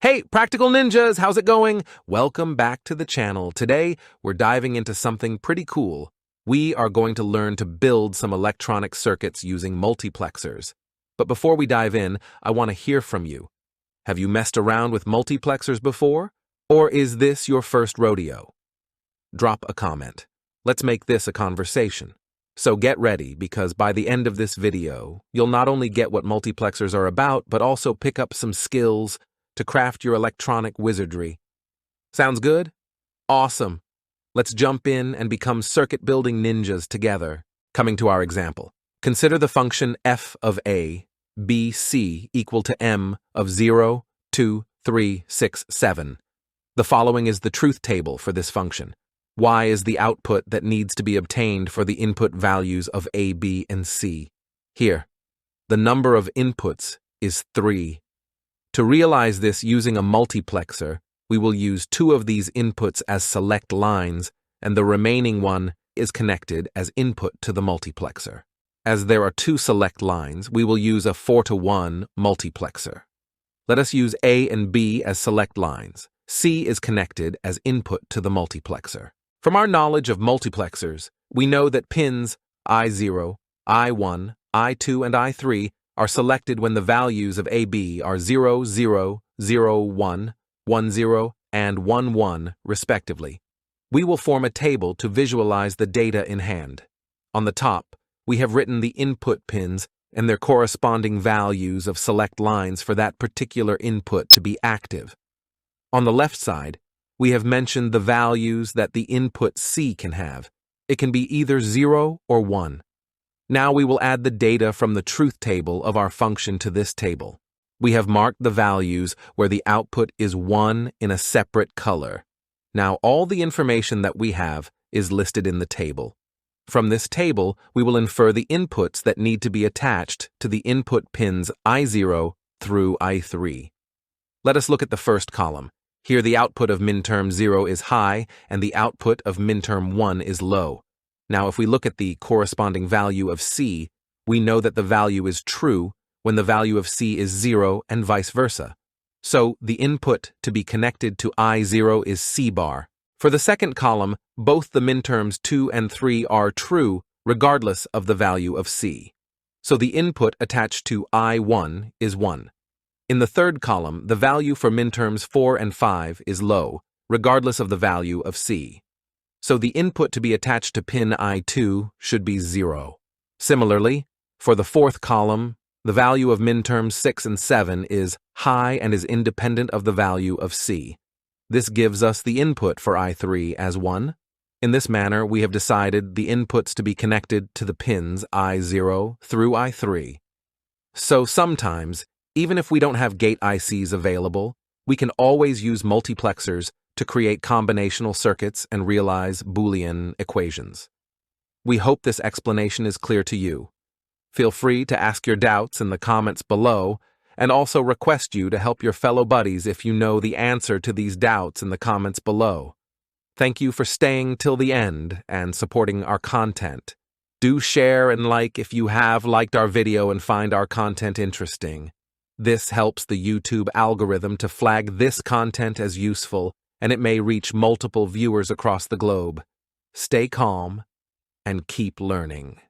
Hey, Practical Ninjas, how's it going? Welcome back to the channel. Today, we're diving into something pretty cool. We are going to learn to build some electronic circuits using multiplexers. But before we dive in, I want to hear from you. Have you messed around with multiplexers before? Or is this your first rodeo? Drop a comment. Let's make this a conversation. So get ready, because by the end of this video, you'll not only get what multiplexers are about, but also pick up some skills to craft your electronic wizardry. Sounds good? Awesome. Let's jump in and become circuit-building ninjas together. Coming to our example. Consider the function f of a, b, c equal to m of 0, 2, 3, 6, 7. The following is the truth table for this function. Y is the output that needs to be obtained for the input values of a, b, and c. Here, the number of inputs is 3. To realize this using a multiplexer, we will use 2 of these inputs as select lines, and the remaining one is connected as input to the multiplexer. As there are 2 select lines, we will use a 4-to-1 multiplexer. Let us use A and B as select lines. C is connected as input to the multiplexer. From our knowledge of multiplexers, we know that pins I0, I1, I2, and I3 are selected when the values of AB are 0, 0, 0, 1, 1, 0, and 1, 1, respectively. We will form a table to visualize the data in hand. On the top, we have written the input pins and their corresponding values of select lines for that particular input to be active. On the left side, we have mentioned the values that the input C can have. It can be either 0 or 1. Now we will add the data from the truth table of our function to this table. We have marked the values where the output is 1 in a separate color. Now all the information that we have is listed in the table. From this table, we will infer the inputs that need to be attached to the input pins I0 through I3. Let us look at the first column. Here the output of minterm 0 is high and the output of minterm 1 is low. Now, if we look at the corresponding value of C, we know that the value is true when the value of C is 0 and vice versa. So, the input to be connected to I0 is C bar. For the second column, both the minterms 2 and 3 are true regardless of the value of C. So, the input attached to I1 is 1. In the third column, the value for minterms 4 and 5 is low, regardless of the value of C. So the input to be attached to pin I2 should be 0. Similarly, for the fourth column, the value of minterms 6 and 7 is high and is independent of the value of C. This gives us the input for I3 as 1. In this manner, we have decided the inputs to be connected to the pins I0 through I3. So sometimes, even if we don't have gate ICs available, we can always use multiplexers to create combinational circuits and realize Boolean equations. We hope this explanation is clear to you. Feel free to ask your doubts in the comments below, and also request you to help your fellow buddies if you know the answer to these doubts in the comments below. Thank you for staying till the end and supporting our content. Do share and like if you have liked our video and find our content interesting. This helps the YouTube algorithm to flag this content as useful, and it may reach multiple viewers across the globe. Stay calm and keep learning.